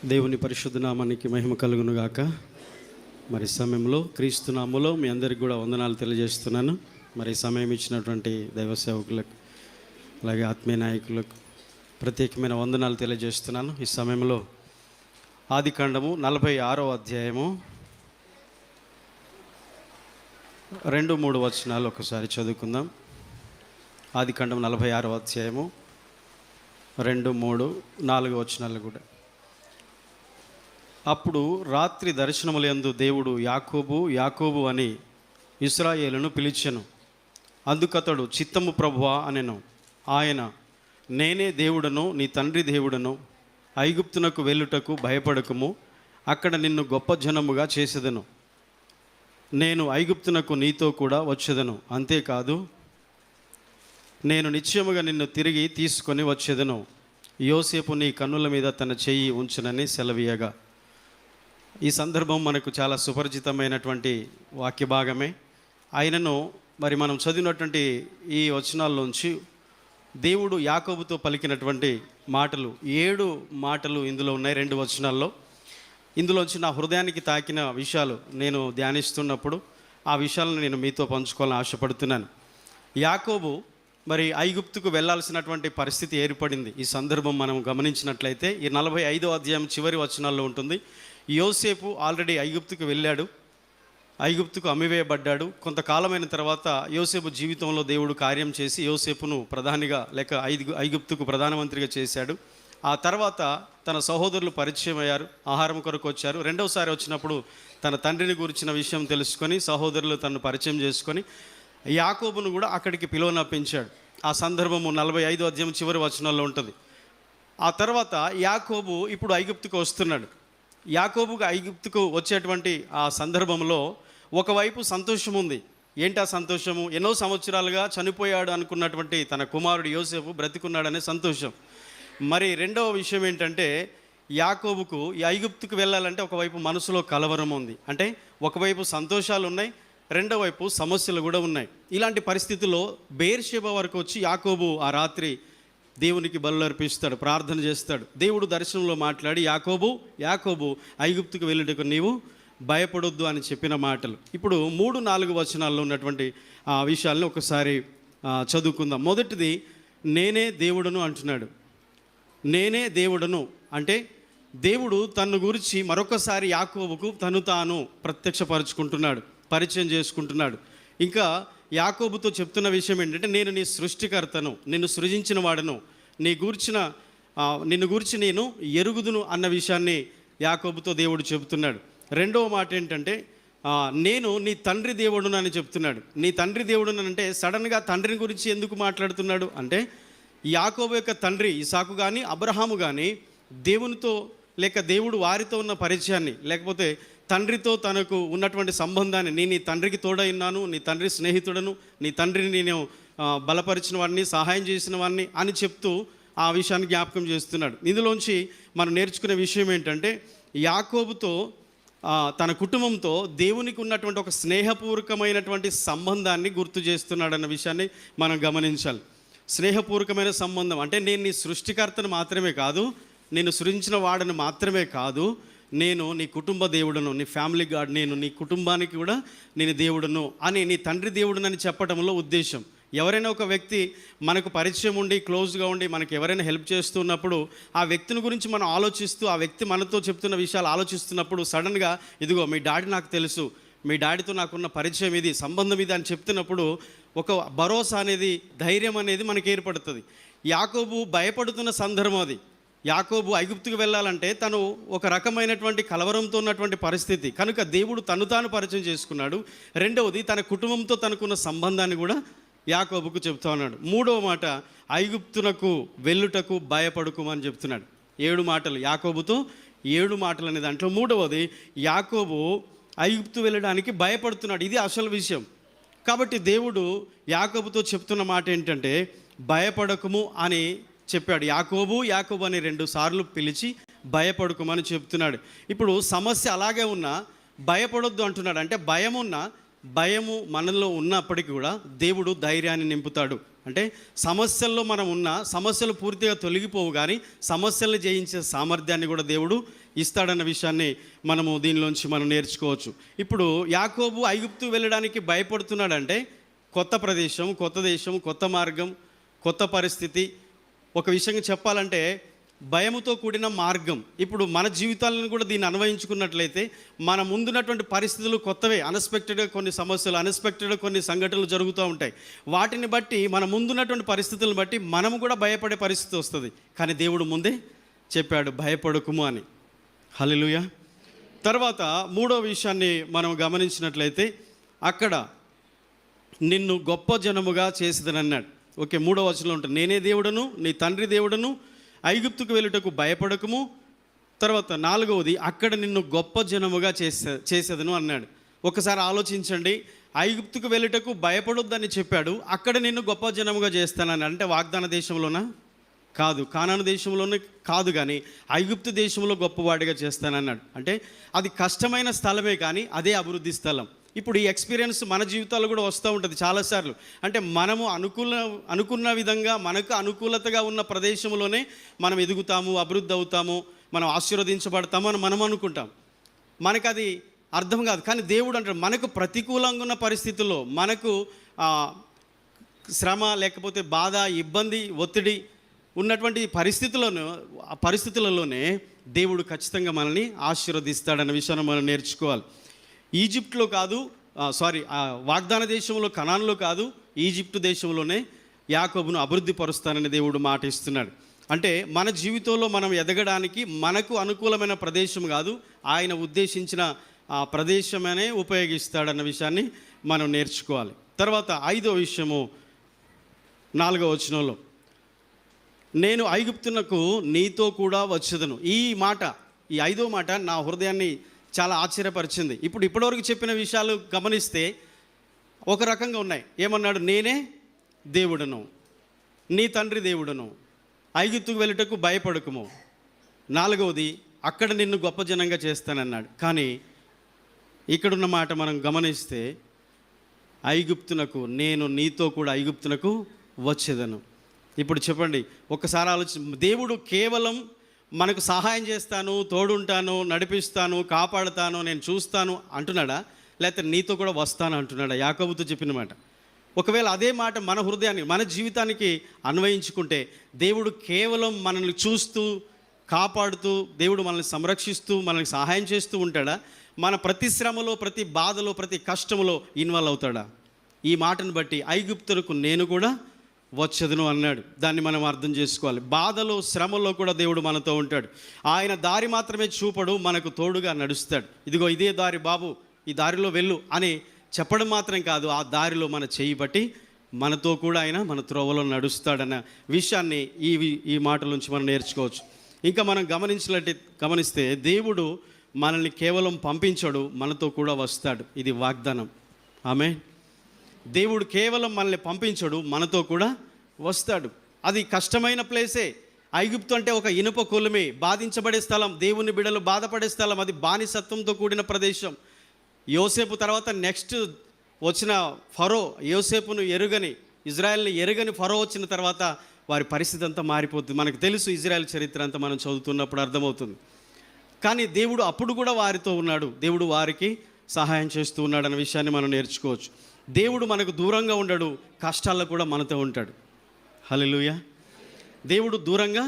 దేవుని పరిశుద్ధ నామానికి మహిమ కలుగును గాక. మరి సమయంలో క్రీస్తు నామములో మీ అందరికీ కూడా వందనాలు తెలియజేస్తున్నాను. మరి సమయం ఇచ్చినటువంటి దైవ సేవకులకు అలాగే ఆత్మీయ నాయకులకు ప్రత్యేకమైన వందనాలు తెలియజేస్తున్నాను. ఈ సమయంలో ఆదికాండము 46వ అధ్యాయము 2-3 వచనాలు ఒకసారి చదువుకుందాం. ఆదికాండం 46వ అధ్యాయము 2, 3, 4 వచనాలు కూడా. అప్పుడు రాత్రి దర్శనములందు దేవుడు యాకోబు యాకోబు అని ఇశ్రాయేలును పిలిచెను. అందుకతడు చిత్తము ప్రభువా అనెను. ఆయన, నేనే దేవుడను, నీ తండ్రి దేవుడను. ఐగుప్తునకు వెళ్ళుటకు భయపడకుము, అక్కడ నిన్ను గొప్ప జనముగా చేసేదను. నేను ఐగుప్తునకు నీతో కూడా వచ్చేదను. అంతేకాదు, నేను నిశ్చయముగా నిన్ను తిరిగి తీసుకొని వచ్చేదను. యోసేపు నీ కన్నుల మీద తన చెయ్యి ఉంచునని సెలవీయగా. ఈ సందర్భం మనకు చాలా సుపరిచితమైనటువంటి వాక్య భాగమే. ఆయనను మరి మనం చదివినటువంటి ఈ వచనాల్లోంచి దేవుడు యాకోబుతో పలికినటువంటి మాటలు 7 మాటలు ఇందులో ఉన్నాయి. 2 వచనాల్లో ఇందులోంచి నా హృదయానికి తాకిన విషయాలు నేను ధ్యానిస్తున్నప్పుడు ఆ విషయాలను నేను మీతో పంచుకోవాలని ఆశపడుతున్నాను. యాకోబు మరి ఐగుప్తుకు వెళ్ళాల్సినటువంటి పరిస్థితి ఏర్పడింది. ఈ సందర్భం మనం గమనించినట్లయితే ఈ 45వ అధ్యాయం చివరి వచనాల్లో ఉంటుంది. యోసేపు ఆల్రెడీ ఐగుప్తుకు వెళ్ళాడు, ఐగుప్తుకు అమ్మివేయబడ్డాడు. కొంతకాలమైన తర్వాత యోసేపు జీవితంలో దేవుడు కార్యం చేసి యోసేపును ప్రధానిగా లేక ఐగుప్తుకు ప్రధానమంత్రిగా చేశాడు. ఆ తర్వాత తన సహోదరులు పరిచయం అయ్యారు, ఆహారం కొరకు వచ్చారు. రెండవసారి వచ్చినప్పుడు తన తండ్రిని గురించిన విషయం తెలుసుకొని సహోదరులు తనను పరిచయం చేసుకొని యాకోబును కూడా అక్కడికి పిలువనప్పించాడు. ఆ సందర్భము 45వ అధ్యాయం చివరి వచనాల్లో ఉంటుంది. ఆ తర్వాత యాకోబు ఇప్పుడు ఐగుప్తుకు వస్తున్నాడు. యాకోబుకు ఐగుప్తుకు వచ్చేటువంటి ఆ సందర్భంలో ఒకవైపు సంతోషం ఉంది. ఏంటి ఆ సంతోషము? ఎన్నో సంవత్సరాలుగా చనిపోయాడు అనుకున్నటువంటి తన కుమారుడు యోసేపు బ్రతికున్నాడనే సంతోషం. మరి రెండవ విషయం ఏంటంటే, యాకోబుకు ఈ ఐగుప్తుకు వెళ్ళాలంటే ఒకవైపు మనసులో కలవరం ఉంది. అంటే ఒకవైపు సంతోషాలు ఉన్నాయి, రెండో వైపు సమస్యలు కూడా ఉన్నాయి. ఇలాంటి పరిస్థితుల్లో బెయేర్షెబా వరకు వచ్చి యాకోబు ఆ రాత్రి దేవునికి బలులు అర్పిస్తాడు, ప్రార్థన చేస్తాడు. దేవుడు దర్శనంలో మాట్లాడి, యాకోబు యాకోబు, ఐగుప్తుకు వెళ్ళుటకు నీవు భయపడొద్దు అని చెప్పిన మాటలు. ఇప్పుడు 3-4 వచనాల్లో ఉన్నటువంటి ఆ విషయాలను ఒకసారి చదువుకుందాం. మొదటిది, నేనే దేవుడను అంటున్నాడు. నేనే దేవుడను అంటే దేవుడు తన్ను గురించి మరొకసారి యాకోబుకు తను తాను ప్రత్యక్షపరుచుకుంటున్నాడు, పరిచయం చేసుకుంటున్నాడు. ఇంకా యాకోబుతో చెప్తున్న విషయం ఏంటంటే, నేను నీ సృష్టికర్తను, నిన్ను సృజించిన వాడను, నిన్ను గురించి నేను ఎరుగుదును అన్న విషయాన్ని యాకోబుతో దేవుడు చెబుతున్నాడు. రెండవ మాట ఏంటంటే, నేను నీ తండ్రి దేవుడును అని చెప్తున్నాడు. నీ తండ్రి దేవుడును అంటే సడన్గా తండ్రిని గురించి ఎందుకు మాట్లాడుతున్నాడు అంటే, యాకోబు యొక్క తండ్రి ఇసాకు కానీ అబ్రహాము కానీ దేవునితో లేక దేవుడు వారితో ఉన్న పరిచయాన్ని, లేకపోతే తండ్రితో తనకు ఉన్నటువంటి సంబంధాన్ని, నీ తండ్రికి తోడైనాను, నీ తండ్రి స్నేహితుడను, నీ తండ్రిని నేను బలపరిచిన వాడిని, సహాయం చేసిన వాడిని అని చెప్తూ ఆ విషయాన్ని జ్ఞాపకం చేస్తున్నాడు. ఇందులోంచి మనం నేర్చుకునే విషయం ఏంటంటే, యాకోబుతో తన కుటుంబంతో దేవునికి ఉన్నటువంటి ఒక స్నేహపూర్వకమైనటువంటి సంబంధాన్ని గుర్తు చేస్తున్నాడన్న విషయాన్ని మనం గమనించాలి. స్నేహపూర్వకమైన సంబంధం అంటే, నేను నీ సృష్టికర్తను మాత్రమే కాదు, నేను సృజించిన వాడను మాత్రమే కాదు, నేను నీ కుటుంబ దేవుడును, నీ ఫ్యామిలీ గాడ్, నేను నీ కుటుంబానికి కూడా నేను దేవుడును అని నీ తండ్రి దేవుడునని చెప్పడంలో ఉద్దేశం. ఎవరైనా ఒక వ్యక్తి మనకు పరిచయం ఉండి క్లోజ్గా ఉండి మనకు ఎవరైనా హెల్ప్ చేస్తున్నప్పుడు ఆ వ్యక్తిని గురించి మనం ఆలోచిస్తూ ఆ వ్యక్తి మనతో చెప్తున్న విషయాలు ఆలోచిస్తున్నప్పుడు సడన్గా ఇదిగో మీ డాడీ నాకు తెలుసు, మీ డాడీతో నాకున్న పరిచయం ఇది, సంబంధం ఇది అని చెప్తున్నప్పుడు ఒక భరోసా అనేది, ధైర్యం అనేది మనకి ఏర్పడుతుంది. యాకోబు భయపడుతున్న సందర్భం అది. యాకోబు ఐగుప్తుకు వెళ్ళాలంటే తను ఒక రకమైనటువంటి కలవరంతో ఉన్నటువంటి పరిస్థితి కనుక దేవుడు తను తాను పరిచయం చేసుకున్నాడు. రెండవది, తన కుటుంబంతో తనకున్న సంబంధాన్ని కూడా యాకోబుకు చెప్తా ఉన్నాడు. మూడవ మాట, ఐగుప్తునకు వెళ్ళుటకు భయపడుకోమని చెప్తున్నాడు. 7 మాటలు యాకోబుతో 7 మాటలు అనే దాంట్లో మూడవది, యాకోబు ఐగుప్తు వెళ్ళడానికి భయపడుతున్నాడు. ఇది అసలు విషయం. కాబట్టి దేవుడు యాకోబుతో చెప్తున్న మాట ఏంటంటే, భయపడకుము అని చెప్పాడు. యాకోబు యాకోబు అని 2 సార్లు పిలిచి భయపడుకోమని చెప్తున్నాడు. ఇప్పుడు సమస్య అలాగే ఉన్నా భయపడొద్దు అంటున్నాడు. అంటే భయము మనలో ఉన్నప్పటికీ కూడా దేవుడు ధైర్యాన్ని నింపుతాడు. అంటే సమస్యల్లో మనం ఉన్న సమస్యలు పూర్తిగా తొలగిపోవు, కానీ సమస్యలను జయించే సామర్థ్యాన్ని కూడా దేవుడు ఇస్తాడన్న విషయాన్ని మనము దీనిలోంచి మనం నేర్చుకోవచ్చు. ఇప్పుడు యాకోబు ఐగుప్తు వెళ్ళడానికి భయపడుతున్నాడంటే కొత్త ప్రదేశం, కొత్త దేశం, కొత్త మార్గం, కొత్త పరిస్థితి. ఒక విషయంగా చెప్పాలంటే భయముతో కూడిన మార్గం. ఇప్పుడు మన జీవితాలను కూడా దీన్ని అన్వయించుకున్నట్లయితే మన ముందున్నటువంటి పరిస్థితులు కొత్తవే. అన్ఎక్స్పెక్టెడ్గా కొన్ని సమస్యలు, అన్ఎక్స్పెక్టెడ్గా కొన్ని సంఘటనలు జరుగుతూ ఉంటాయి. వాటిని బట్టి మన ముందున్నటువంటి పరిస్థితులను బట్టి మనము కూడా భయపడే పరిస్థితి వస్తుంది. కానీ దేవుడు ముందే చెప్పాడు, భయపడకుము అని. హల్లెలూయా. తర్వాత మూడో విషయాన్ని మనం గమనించినట్లయితే అక్కడ నిన్ను గొప్ప జనముగా చేసేదనన్నాడు. ఓకే, 3వ వచనంలో ఉంటుంది, నేనే దేవుడను, నీ తండ్రి దేవుడను, ఐగుప్తుకు వెళ్ళుటకు భయపడకము. తర్వాత 4వది, అక్కడ నిన్ను గొప్ప జనముగా చేసేదను అన్నాడు. ఒకసారి ఆలోచించండి, ఐగుప్తుకు వెళ్ళుటకు భయపడొద్దని చెప్పాడు, అక్కడ నిన్ను గొప్ప జనముగా చేస్తానని. అంటే వాగ్దాన దేశంలోనా? కాదు. కానాను దేశంలోనే కాదు, కానీ ఐగుప్తు దేశంలో గొప్పవాడిగా చేస్తానన్నాడు. అంటే అది కష్టమైన స్థలమే, కానీ అదే అభివృద్ధి స్థలం. ఇప్పుడు ఈ ఎక్స్పీరియన్స్ మన జీవితాల్లో కూడా వస్తూ ఉంటుంది చాలాసార్లు. అంటే మనము అనుకున్న విధంగా మనకు అనుకూలతగా ఉన్న ప్రదేశంలోనే మనం ఎదుగుతాము, అభివృద్ధి అవుతాము, మనం ఆశీర్వదించబడతాము అని మనం అనుకుంటాం. మనకు అది అర్థం కాదు. కానీ దేవుడు అంటాడు, మనకు ప్రతికూలంగా ఉన్న పరిస్థితుల్లో, మనకు శ్రమ లేకపోతే బాధ, ఇబ్బంది, ఒత్తిడి ఉన్నటువంటి పరిస్థితులలోనే దేవుడు ఖచ్చితంగా మనల్ని ఆశీర్వదిస్తాడన్న విషయాన్ని మనం నేర్చుకోవాలి. ఈజిప్ట్లో కాదు, వాగ్దాన దేశంలో, కనాన్లో కాదు, ఈజిప్టు దేశంలోనే యాకోబును అభివృద్ధి పరుస్తానని దేవుడు మాట ఇస్తున్నాడు. అంటే మన జీవితంలో మనం ఎదగడానికి మనకు అనుకూలమైన ప్రదేశం కాదు, ఆయన ఉద్దేశించిన ఆ ప్రదేశమనే ఉపయోగిస్తాడన్న విషయాన్ని మనం నేర్చుకోవాలి. తర్వాత 5వ విషయము 4వ వచనంలో, నేను ఐగుప్తునకు నీతో కూడా వచ్చేదను. ఈ 5వ మాట నా హృదయాన్ని చాలా ఆశ్చర్యపరిచింది. ఇప్పటివరకు చెప్పిన విషయాలు గమనిస్తే ఒక రకంగా ఉన్నాయి. ఏమన్నాడు? నేనే దేవుడను, నీ తండ్రి దేవుడను, ఐగుప్తుకు వెళ్ళుటకు భయపడకుము. 4వది, అక్కడ నిన్ను గొప్ప జనంగా చేస్తానన్నాడు. కానీ ఇక్కడున్న మాట మనం గమనిస్తే, ఐగుప్తునకు, నేను నీతో కూడా ఐగుప్తునకు వచ్చేదను. ఇప్పుడు చెప్పండి, ఒక్కసారి దేవుడు కేవలం మనకు సహాయం చేస్తాను, తోడుంటాను, నడిపిస్తాను, కాపాడుతాను, నేను చూస్తాను అంటున్నాడా? లేకపోతే నీతో కూడా వస్తాను అంటున్నాడా? యాకోబుతో చెప్పిన మాట. ఒకవేళ అదే మాట మన హృదయానికి, మన జీవితానికి అన్వయించుకుంటే, దేవుడు కేవలం మనల్ని చూస్తూ, కాపాడుతూ, దేవుడు మనల్ని సంరక్షిస్తూ, మనల్ని సహాయం చేస్తూ ఉంటాడా? మన ప్రతి శ్రమలో, ప్రతి బాధలో, ప్రతి కష్టంలో ఇన్వాల్వ్ అవుతాడా? ఈ మాటను బట్టి ఐగుప్తులకు నేను కూడా వచ్చేదను అన్నాడు. దాన్ని మనం అర్థం చేసుకోవాలి. బాధలో, శ్రమలో కూడా దేవుడు మనతో ఉంటాడు. ఆయన దారి మాత్రమే చూపడు, మనకు తోడుగా నడుస్తాడు. ఇదిగో ఇదే దారి బాబు, ఈ దారిలో వెళ్ళు అని చెప్పడం మాత్రం కాదు, ఆ దారిలో మన చేయి బట్టి మనతో కూడా ఆయన మన త్రోవలో నడుస్తాడన్న విషయాన్ని ఈ మాటల నుంచి మనం నేర్చుకోవచ్చు. ఇంకా మనం గమనిస్తే దేవుడు మనల్ని కేవలం పంపించడు, మనతో కూడా వస్తాడు. ఇది వాగ్దానం. ఆమేన్. దేవుడు కేవలం మనల్ని పంపించడు, మనతో కూడా వస్తాడు. అది కష్టమైన ప్లేసే. ఐగుప్తు అంటే ఒక ఇనుప కొలిమి, బాధించబడే స్థలం, దేవుని బిడ్డలు బాధపడే స్థలం, అది బానిసత్వంతో కూడిన ప్రదేశం. యోసేపు తర్వాత నెక్స్ట్ వచ్చిన ఫరో, యోసేపును ఎరుగని, ఇజ్రాయెల్ని ఎరుగని ఫరో వచ్చిన తర్వాత వారి పరిస్థితి అంతా మారిపోతుంది. మనకు తెలుసు, ఇజ్రాయెల్ చరిత్ర అంతా మనం చదువుతున్నప్పుడు అర్థమవుతుంది. కానీ దేవుడు అప్పుడు కూడా వారితో ఉన్నాడు, దేవుడు వారికి సహాయం చేస్తూ ఉన్నాడు అన్న విషయాన్ని మనం నేర్చుకోవచ్చు. దేవుడు మనకు దూరంగా ఉండడు, కష్టాల్లో కూడా మనతో ఉంటాడు. హల్లెలూయా. దేవుడు దూరంగా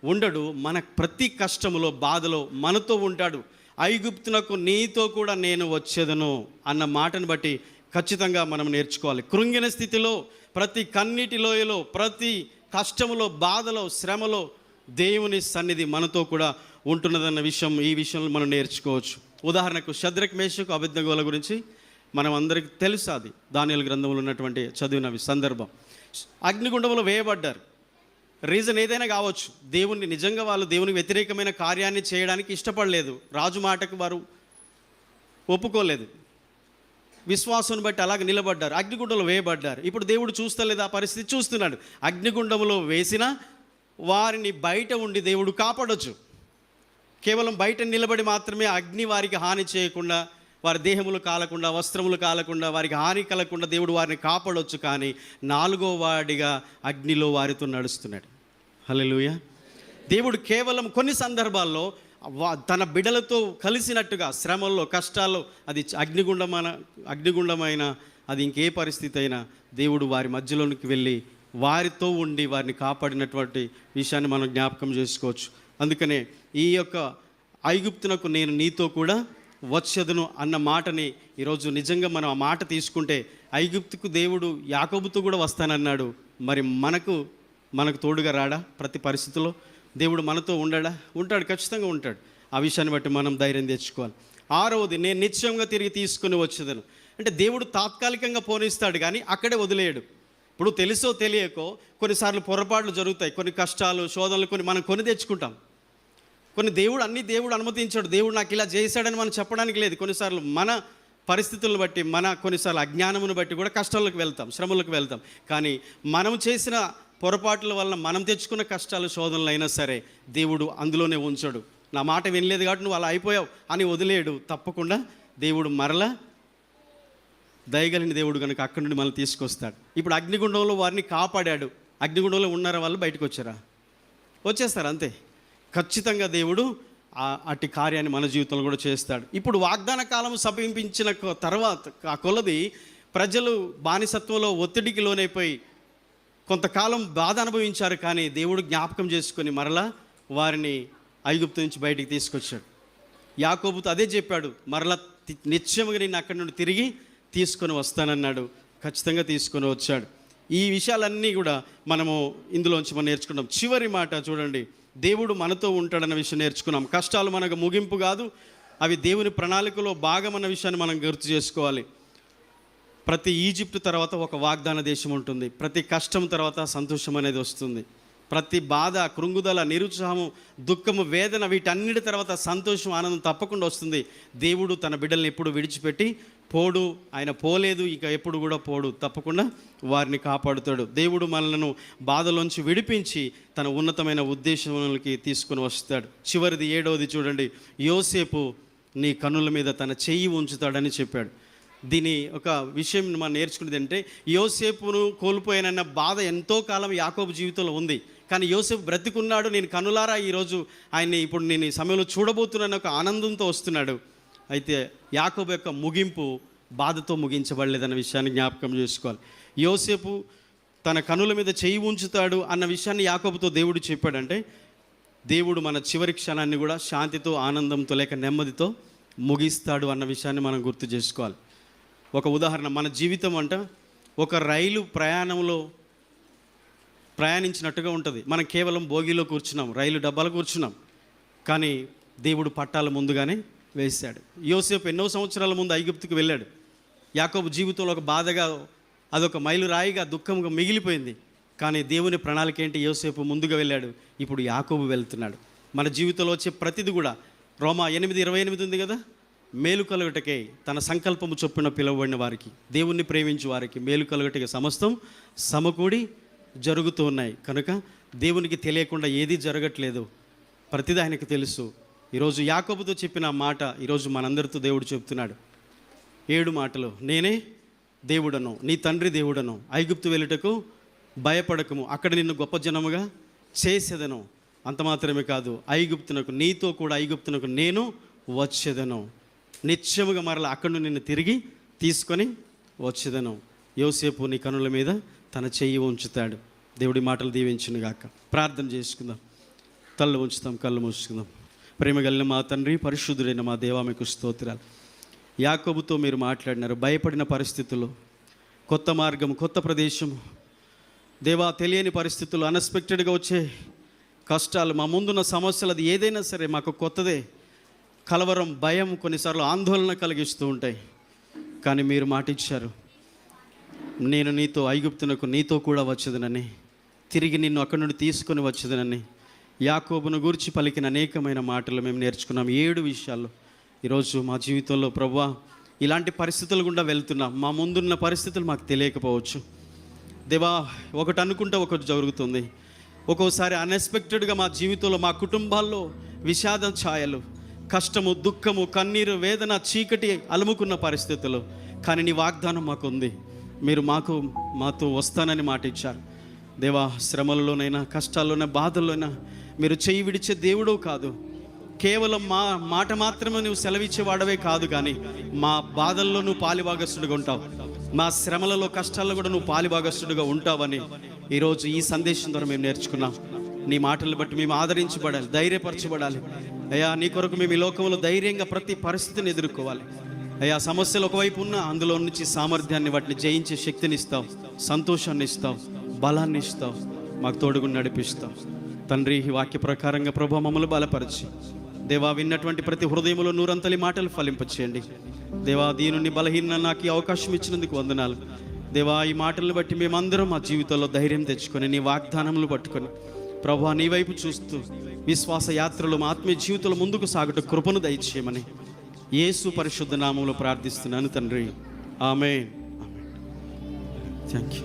ఉండడు, మన ప్రతి కష్టములో, బాధలో మనతో ఉంటాడు. ఐగుప్తునకు నీతో కూడా నేను వచ్చేదను అన్న మాటను బట్టి ఖచ్చితంగా మనం నేర్చుకోవాలి. కృంగిన స్థితిలో, ప్రతి కన్నీటి లోయలో, ప్రతి కష్టములో, బాధలో, శ్రమలో దేవుని సన్నిధి మనతో కూడా ఉంటున్నదన్న విషయం, ఈ విషయంలో మనం నేర్చుకోవచ్చు. ఉదాహరణకు షద్రక్, మేషకు, అబేద్నెగోల గురించి మనం అందరికీ తెలుసు. అది దానియేలు గ్రంథంలో ఉన్నటువంటి చదివిన సందర్భం. అగ్నిగుండంలో వేయబడ్డారు. రీజన్ ఏదైనా కావచ్చు, నిజంగా వాళ్ళు దేవునికి వ్యతిరేకమైన కార్యాన్ని చేయడానికి ఇష్టపడలేదు, రాజు మాటకు వారు ఒప్పుకోలేదు, విశ్వాసం బట్టి అలాగే నిలబడ్డారు, అగ్నిగుండంలో వేయబడ్డారు. ఇప్పుడు దేవుడు చూస్తలేదు, ఆ పరిస్థితి చూస్తున్నాడు. అగ్నిగుండంలో వేసిన వారిని బయట ఉండి దేవుడు కాపాడొచ్చు. కేవలం బయట నిలబడి మాత్రమే అగ్ని వారికి హాని చేయకుండా, వారి దేహములు కాలకుండా, వస్త్రములు కాలకుండా, వారికి హాని కలగకుండా దేవుడు వారిని కాపాడవచ్చు. కానీ 4వ వాడిగా అగ్నిలో వారితో నడుస్తున్నాడు. హల్లెలూయా. దేవుడు కేవలం కొన్ని సందర్భాల్లో తన బిడ్డలతో కలిసినట్టుగా శ్రమల్లో, కష్టాల్లో, అది అగ్నిగుండమైన అది ఇంకే పరిస్థితి అయినా దేవుడు వారి మధ్యలోనికి వెళ్ళి వారితో ఉండి వారిని కాపాడినటువంటి విషయాన్ని మనం జ్ఞాపకం చేసుకోవచ్చు. అందుకనే ఈ యొక్క ఐగుప్తునకు నేను నీతో కూడా వచ్చేదను అన్న మాటని ఈరోజు నిజంగా మనం ఆ మాట తీసుకుంటే, ఐగుప్తుకు దేవుడు యాకోబుతో కూడా వస్తానన్నాడు. మరి మనకు తోడుగా రాడా? ప్రతి పరిస్థితుల్లో దేవుడు మనతో ఉంటాడు, ఖచ్చితంగా ఉంటాడు. ఆ విషయాన్ని బట్టి మనం ధైర్యం తెచ్చుకోవాలి. 6వది, నేను నిశ్చయంగా తిరిగి తీసుకుని వచ్చేదను. అంటే దేవుడు తాత్కాలికంగా పోనిస్తాడు కానీ అక్కడే వదిలేయడు. ఇప్పుడు తెలుసో తెలియకో కొన్నిసార్లు పొరపాట్లు జరుగుతాయి, కొన్ని కష్టాలు, శోధనలు మనం కొని తెచ్చుకుంటాం. అన్ని దేవుడు అనుమతించాడు, దేవుడు నాకు ఇలా చేశాడని మనం చెప్పడానికి లేదు. కొన్నిసార్లు మన పరిస్థితులను బట్టి, కొన్నిసార్లు అజ్ఞానమును బట్టి కూడా కష్టాలకు వెళ్తాం, శ్రమలకు వెళ్తాం. కానీ మనం చేసిన పొరపాట్ల వలన మనం తెచ్చుకున్న కష్టాలు, శోధనలు అయినా సరే దేవుడు అందులోనే ఉంచాడు. నా మాట వినలేదు కాబట్టి నువ్వు అలా అయిపోయావు అని వదిలేడు. తప్పకుండా దేవుడు మరలా దయగలిగిన దేవుడు కనుక అక్కడి నుండి మనల్ని తీసుకొస్తాడు. ఇప్పుడు అగ్నిగుండంలో వారిని కాపాడాడు. అగ్నిగుండంలో ఉన్నారా వాళ్ళు? బయటకు వచ్చేస్తారు అంతే. ఖచ్చితంగా దేవుడు అట్టి కార్యాన్ని మన జీవితంలో కూడా చేస్తాడు. ఇప్పుడు వాగ్దాన కాలం సమీపించిన తర్వాత ఆ కొలది ప్రజలు బానిసత్వంలో ఒత్తిడికి లోనైపోయి కొంతకాలం బాధ అనుభవించారు. కానీ దేవుడు జ్ఞాపకం చేసుకొని మరలా వారిని ఐగుప్తు నుంచి బయటికి తీసుకొచ్చాడు. యాకోబుతో అదే చెప్పాడు, మరలా నిశ్చయముగా నేను అక్కడి నుండి తిరిగి తీసుకొని వస్తానన్నాడు. ఖచ్చితంగా తీసుకొని వచ్చాడు. ఈ విషయాలన్నీ కూడా మనము ఇందులోంచి మనం నేర్చుకున్నాం. చివరి మాట చూడండి, దేవుడు మనతో ఉంటాడన్న విషయం నేర్చుకున్నాం. కష్టాలు మనకు ముగింపు కాదు, అవి దేవుని ప్రణాళికలో భాగమన్న విషయాన్ని మనం గుర్తు చేసుకోవాలి. ప్రతి ఈజిప్ట్ తర్వాత ఒక వాగ్దాన దేశం ఉంటుంది. ప్రతి కష్టం తర్వాత సంతోషం అనేది వస్తుంది. ప్రతి బాధ, కృంగుదల, నిరుత్సాహము, దుఃఖము, వేదన, వీటన్నిటి తర్వాత సంతోషం, ఆనందం తప్పకుండా వస్తుంది. దేవుడు తన బిడ్డల్ని ఎప్పుడు విడిచిపెట్టి పోడు. ఆయన పోలేదు, ఇక ఎప్పుడు కూడా పోడు. తప్పకుండా వారిని కాపాడుతాడు. దేవుడు మనలను బాధలోంచి విడిపించి తన ఉన్నతమైన ఉద్దేశాలకి తీసుకుని వస్తాడు. చివరిది 7వది చూడండి, యోసేపు నీ కన్నుల మీద తన చెయ్యి ఉంచుతాడని చెప్పాడు. దీని ఒక విషయం మనం నేర్చుకునేది అంటే, యోసేపును కోల్పోయానన్న బాధ ఎంతో కాలం యాకోబు జీవితంలో ఉంది. కానీ యోసేపు బ్రతికున్నాడు, నేను కనులారా ఈరోజు ఆయన్ని ఇప్పుడు నేను ఈ సమయంలో చూడబోతున్నాను ఒక ఆనందంతో వస్తున్నాడు. అయితే యాకోబు యొక్క ముగింపు బాధతో ముగించబడలేదన్న విషయాన్ని జ్ఞాపకం చేసుకోవాలి. యోసేపు తన కనుల మీద చెయ్యి ఉంచుతాడు అన్న విషయాన్ని యాకోబుతో దేవుడు చెప్పాడంటే, దేవుడు మన చివరి క్షణాన్ని కూడా శాంతితో, ఆనందంతో, లేక నెమ్మదితో ముగిస్తాడు అన్న విషయాన్ని మనం గుర్తు చేసుకోవాలి. ఒక ఉదాహరణ, మన జీవితం అంట ఒక రైలు ప్రయాణంలో ప్రయాణించినట్టుగా ఉంటుంది. మనం కేవలం బోగిలో కూర్చున్నాం, రైలు డబ్బాలో కూర్చున్నాం. కానీ దేవుడు పట్టాల ముందుగానే వేశాడు. యోసేపు ఎన్నో సంవత్సరాల ముందు ఐగుప్తుకు వెళ్ళాడు. యాకోబు జీవితంలో ఒక బాధగా, అదొక మైలురాయిగా, దుఃఖంగా మిగిలిపోయింది. కానీ దేవుని ప్రణాళిక ఏంటి? యోసేపు ముందుగా వెళ్ళాడు, ఇప్పుడు యాకోబు వెళ్తున్నాడు. మన జీవితంలో వచ్చే ప్రతిది కూడా రోమా 8:28 ఉంది కదా, మేలు కలుగుటకే తన సంకల్పము చొప్పున పిలువబడిన వారికి, దేవుణ్ణి ప్రేమించు వారికి మేలు కలుగుటకే సమస్తం సమకూడి జరుగుతూ ఉన్నాయి. కనుక దేవునికి తెలియకుండా ఏది జరగట్లేదు, ప్రతిదీ ఆయనకు తెలుసు. ఈరోజు యాకోబుతో చెప్పిన మాట ఈరోజు మనందరితో దేవుడు చెప్తున్నాడు. 7 మాటలు, నేనే దేవుడను, నీ తండ్రి దేవుడను, ఐగుప్తు వెళ్ళుటకు భయపడకము, అక్కడ నిన్ను గొప్ప జనముగా చేసేదను. అంత మాత్రమే కాదు, నీతో కూడా ఐగుప్తునకు నేను వచ్చేదను, నిత్యముగా మరలా అక్కడి నిన్ను తిరిగి తీసుకొని వచ్చేదను. యోసేపు నీ కనుల మీద తన చెయ్యి ఉంచుతాడు. దేవుడి మాటలు దీవించును గాక. ప్రార్థన చేసుకుందాం, తల్లు ఉంచుతాం, కళ్ళు మూసుకుందాం. ప్రేమ కలిగిన మా తండ్రి, పరిశుద్ధుడైన మా దేవా, మీకు స్తోత్రాలు. యాకోబుతో మీరు మాట్లాడినారు, భయపడిన పరిస్థితుల్లో, కొత్త మార్గం, కొత్త ప్రదేశం, దేవా, తెలియని పరిస్థితులు, అన్ఎక్స్పెక్టెడ్గా వచ్చే కష్టాలు, మా ముందున్న సమస్యలు, అది ఏదైనా సరే మాకు కొత్తదే. కలవరం, భయం, కొన్నిసార్లు ఆందోళన కలిగిస్తూ ఉంటాయి. కానీ మీరు మాట ఇచ్చారు, నేను ఐగుప్తునకు నీతో కూడా వచ్చేదనని, తిరిగి నిన్ను అక్కడి నుండి తీసుకొని వచ్చేదనని యాకోబును గూర్చి పలికిన అనేకమైన మాటలు మేము నేర్చుకున్నాం. 7 విషయాల్లో ఈరోజు మా జీవితంలో ప్రభువా, ఇలాంటి పరిస్థితులు గుండా వెళ్తున్నాం. మా ముందున్న పరిస్థితులు మాకు తెలియకపోవచ్చు దేవా. ఒకటి అనుకుంటే ఒకటి జరుగుతుంది. ఒక్కోసారి అన్ఎక్స్పెక్టెడ్గా మా జీవితంలో, మా కుటుంబాల్లో విషాద ఛాయలు, కష్టము, దుఃఖము, కన్నీరు, వేదన, చీకటి అలుముకున్న పరిస్థితులు. కానీ నీ వాగ్దానం మాకుంది, మీరు మాతో వస్తానని మాట ఇచ్చారు దేవా. శ్రమలలోనైనా, కష్టాల్లోనైనా, బాధల్లోనైనా మీరు చెయ్యి విడిచే దేవుడో కాదు. కేవలం మా మాట మాత్రమే నువ్వు సెలవిచ్చేవాడవే కాదు, కానీ మా బాధల్లో నువ్వు పాలిభాగస్తుడిగా ఉంటావు, మా శ్రమలలో కష్టాల్లో కూడా నువ్వు పాలిభాగస్తుడిగా ఉంటావని ఈరోజు ఈ సందేశం ద్వారా మేము నేర్చుకున్నాం. నీ మాటలను బట్టి మేము ఆదరించబడాలి, ధైర్యపరచబడాలి. అయ్యా, నీ కొరకు మేము ఈ లోకంలో ధైర్యంగా ప్రతి పరిస్థితిని ఎదుర్కోవాలి. అయ్యా, సమస్యలు ఒకవైపు ఉన్న అందులో నుంచి సామర్థ్యాన్ని, వాటిని జయించే శక్తిని ఇస్తావు, సంతోషాన్ని ఇస్తావు, బలాన్ని ఇస్తావు, మాకు తోడుగా నడిపిస్తావు. తండ్రి, ఈ వాక్య ప్రకారంగా ప్రభు మమ్మల్ని బలపరిచి దేవా, విన్నటువంటి ప్రతి హృదయంలో నూరంతలి మాటలు ఫలింపచేయండి. దేవా, దీనుని బలహీన నాకు ఈ అవకాశం ఇచ్చినందుకు వందనాలు. దేవా, ఈ మాటలను బట్టి మేమందరం మా జీవితంలో ధైర్యం తెచ్చుకొని నీ వాగ్దానములు పట్టుకొని ప్రభు నీ వైపు చూస్తూ విశ్వాస యాత్రలో మా ఆత్మీయ జీవితంలో ముందుకు సాగుట కృపను దయచేయమని యేసు పరిశుద్ధ నామములో ప్రార్థిస్తున్నాను తండ్రి. ఆమేన్. Thank you.